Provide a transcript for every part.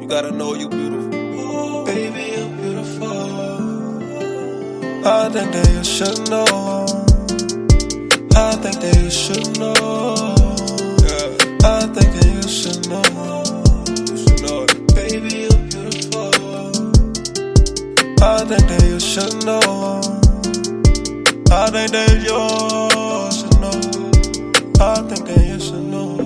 You gotta know you beautiful. Baby, you're beautiful. I think that you should know. I think that you should know. Yeah. I think that you should know. You should know it. Baby, you're beautiful. I think that you should know. I think that you should know. I think that you should know.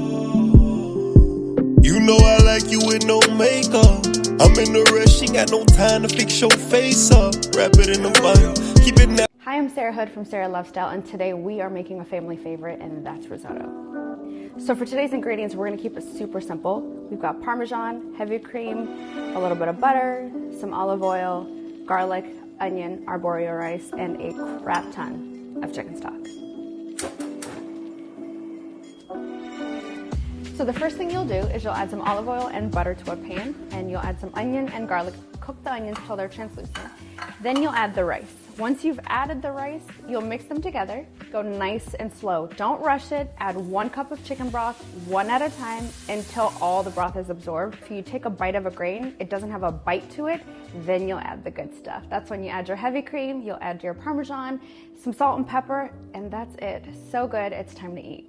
You know I like you with no makeup. I'm in the rush, ain't got no time to fix your face up. Wrap it in the bun, keep it now. Hi, I'm Sarah Hood from Sarah Lifestyle, and today we are making a family favorite, and that's risotto. So for today's ingredients, we're gonna keep it super simple. We've got Parmesan, heavy cream, a little bit of butter, some olive oil, garlic, onion, arborio rice, and a crap ton of chicken stock. So the first thing you'll do is you'll add some olive oil and butter to a pan, and you'll add some onion and garlic. Cook the onions till they're translucent. Then you'll add the rice. Once you've added the rice, you'll mix them together. Go nice and slow. Don't rush it. Add 1 cup of chicken broth, one at a time, until all the broth is absorbed. If you take a bite of a grain, it doesn't have a bite to it, then you'll add the good stuff. That's when you add your heavy cream, you'll add your Parmesan, some salt and pepper, and that's it. So good, it's time to eat.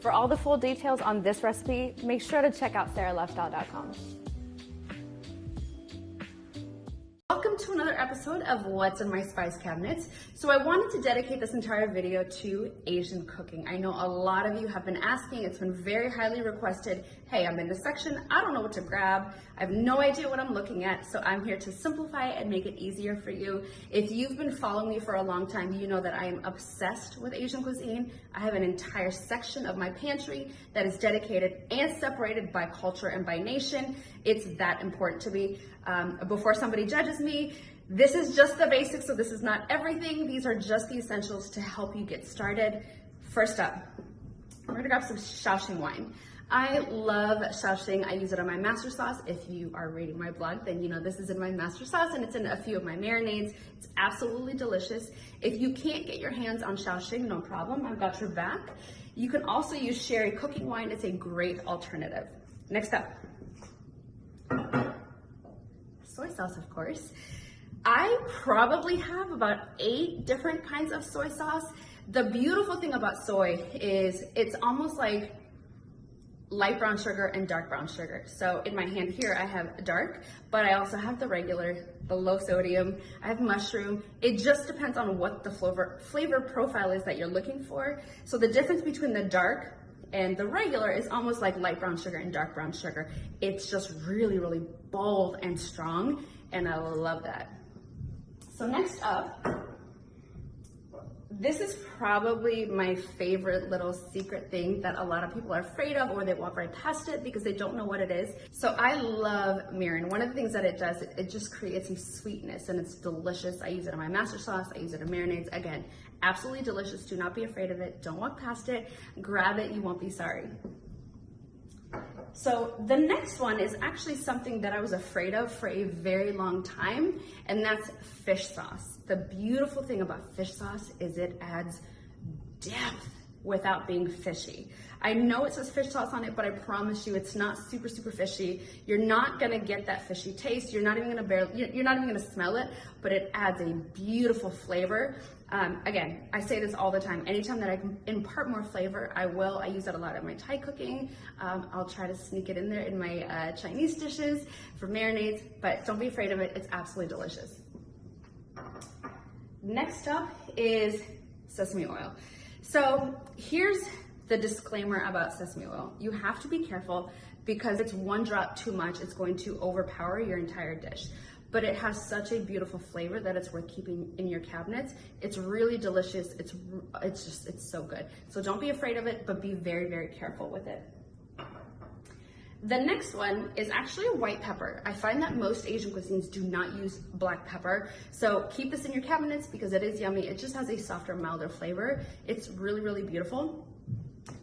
For all the full details on this recipe, make sure to check out SarahLifestyle.com. Welcome to another episode of What's in My Spice Cabinets. So I wanted to dedicate this entire video to Asian cooking. I know a lot of you have been asking, it's been very highly requested. Hey, I'm in this section, I don't know what to grab. I have no idea what I'm looking at, so I'm here to simplify it and make it easier for you. If you've been following me for a long time, you know that I am obsessed with Asian cuisine. I have an entire section of my pantry that is dedicated and separated by culture and by nation. It's that important to me. Before somebody judges me, this is just the basics, so this is not everything. These are just the essentials to help you get started. First up, we're gonna grab some Shaoxing wine. I love Shaoxing. I use it on my master sauce. If you are reading my blog, then you know this is in my master sauce and it's in a few of my marinades. It's absolutely delicious. If you can't get your hands on Shaoxing, no problem, I've got your back. You can also use sherry cooking wine. It's a great alternative. Next up, soy sauce, of course. I probably have about 8 different kinds of soy sauce. The beautiful thing about soy is it's almost like light brown sugar and dark brown sugar. So in my hand here, I have dark, but I also have the regular, the low sodium, I have mushroom. It just depends on what the flavor profile is that you're looking for. So the difference between the dark and the regular is almost like light brown sugar and dark brown sugar. It's just really, really bold and strong, and I love that. So next up, this is probably my favorite little secret thing that a lot of people are afraid of, or they walk right past it because they don't know what it is. So I love mirin. One of the things that it does, it just creates a sweetness and it's delicious. I use it in my master sauce, I use it in marinades. Again, absolutely delicious. Do not be afraid of it. Don't walk past it. Grab it, you won't be sorry. So the next one is actually something that I was afraid of for a very long time, and that's fish sauce. The beautiful thing about fish sauce is it adds depth without being fishy. I know it says fish sauce on it, but I promise you it's not super, super fishy. You're not gonna get that fishy taste. You're not even gonna smell it, but it adds a beautiful flavor. Again, I say this all the time. Anytime that I can impart more flavor, I will. I use that a lot in my Thai cooking. I'll try to sneak it in there in my Chinese dishes for marinades, but don't be afraid of it. It's absolutely delicious. Next up is sesame oil. So here's the disclaimer about sesame oil. You have to be careful because it's 1 drop too much, it's going to overpower your entire dish. But it has such a beautiful flavor that it's worth keeping in your cabinets. It's really delicious. It's so good. So don't be afraid of it, but be very, very careful with it. The next one is actually a white pepper. I find that most Asian cuisines do not use black pepper. So keep this in your cabinets because it is yummy. It just has a softer, milder flavor. It's really, really beautiful.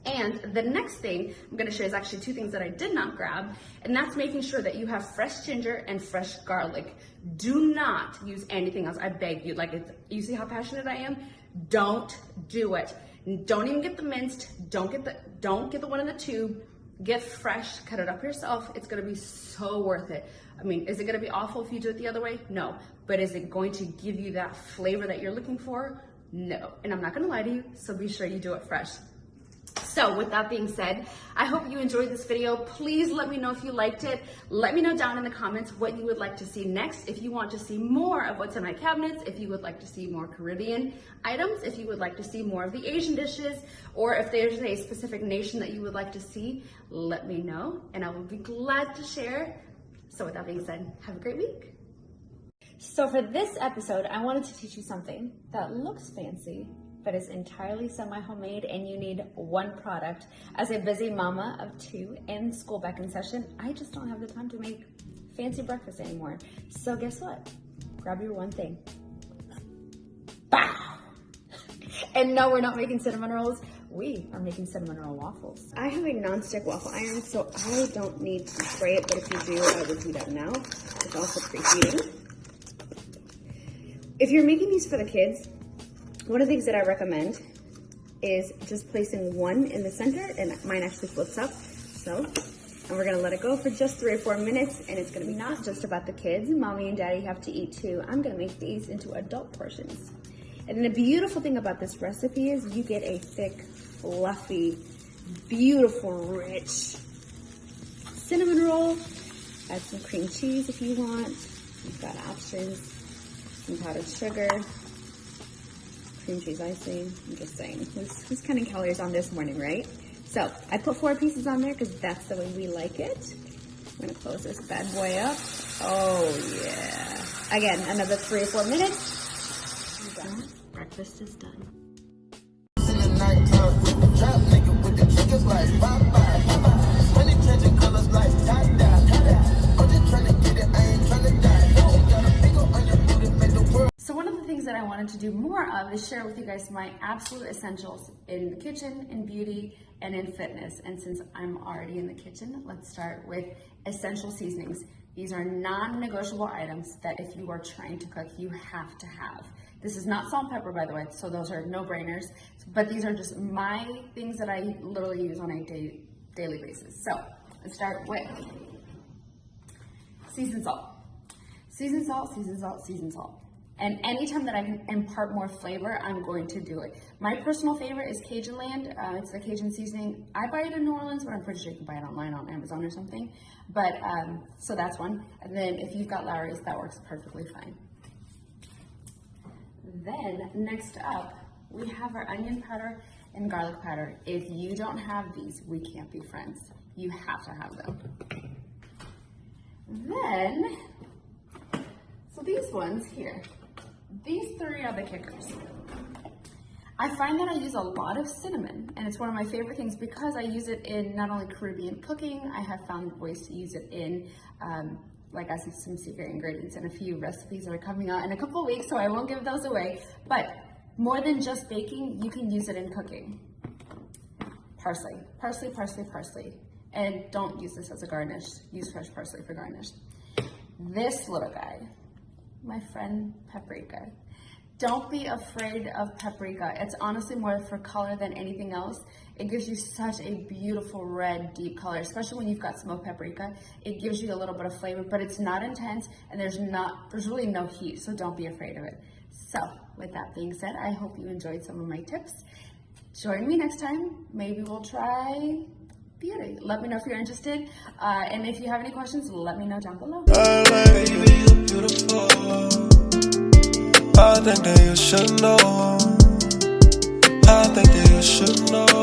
And the next thing I'm gonna share is actually 2 things that I did not grab, and that's making sure that you have fresh ginger and fresh garlic. Do not use anything else, I beg you. You see how passionate I am? Don't do it. Don't even get the minced, don't get the one in the tube. Get fresh, cut it up yourself. It's gonna be so worth it. I mean, is it gonna be awful if you do it the other way? No. But is it going to give you that flavor that you're looking for? No. And I'm not gonna lie to you, so be sure you do it fresh. So with that being said, I hope you enjoyed this video. Please let me know if you liked it. Let me know down in the comments what you would like to see next. If you want to see more of what's in my cabinets, if you would like to see more Caribbean items, if you would like to see more of the Asian dishes, or if there's a specific nation that you would like to see, let me know and I will be glad to share. So with that being said, have a great week. So for this episode, I wanted to teach you something that looks fancy, but is entirely semi-homemade, and you need one product. As a busy mama of 2 and school back in session, I just don't have the time to make fancy breakfast anymore. So guess what? Grab your one thing. Bow! And no, we're not making cinnamon rolls. We are making cinnamon roll waffles. I have a non-stick waffle iron, so I don't need to spray it, but if you do, I would do that now. It's also preheating. If you're making these for the kids, one of the things that I recommend is just placing one in the center, and mine actually flips up. So, and we're gonna let it go for just 3 or 4 minutes, and it's gonna be not just about the kids. Mommy and daddy have to eat too. I'm gonna make these into adult portions. And then the beautiful thing about this recipe is you get a thick, fluffy, beautiful, rich cinnamon roll. Add some cream cheese if you want. You've got options. Some powdered sugar. Cream cheese icing. I'm just saying, who's counting calories on this morning, right? So I put 4 pieces on there because that's the way we like it. I'm gonna close this bad boy up. Oh yeah. Again, another 3 or 4 minutes. Done. Breakfast is done. So one of the things that I wanted to do more of is share with you guys my absolute essentials in the kitchen, in beauty, and in fitness. And since I'm already in the kitchen, let's start with essential seasonings. These are non-negotiable items that if you are trying to cook, you have to have. This is not salt and pepper, by the way, so those are no-brainers, but these are just my things that I literally use on a daily basis. So let's start with seasoned salt. Seasoned salt, seasoned salt, seasoned salt. And anytime that I can impart more flavor, I'm going to do it. My personal favorite is Cajun Land. It's the Cajun seasoning. I buy it in New Orleans, but I'm pretty sure you can buy it online on Amazon or something. But, so that's one. And then if you've got Lowry's, that works perfectly fine. Then next up, we have our onion powder and garlic powder. If you don't have these, we can't be friends. You have to have them. Then, so these ones here, these 3 are the kickers. I find that I use a lot of cinnamon, and it's one of my favorite things because I use it in not only Caribbean cooking, I have found ways to use it in, like I said, some secret ingredients and a few recipes that are coming out in a couple of weeks, so I won't give those away. But more than just baking, you can use it in cooking. Parsley, parsley, parsley, parsley. And don't use this as a garnish. Use fresh parsley for garnish. This little guy, my friend paprika. Don't be afraid of paprika. It's honestly more for color than anything else. It gives you such a beautiful red, deep color, especially when you've got smoked paprika. It gives you a little bit of flavor, but it's not intense, and there's really no heat, so don't be afraid of it. So, with that being said, I hope you enjoyed some of my tips. Join me next time. Maybe we'll try beauty. Let me know if you're interested, and if you have any questions, let me know down below. Baby, you're beautiful. I think that you should know. I think that you should know.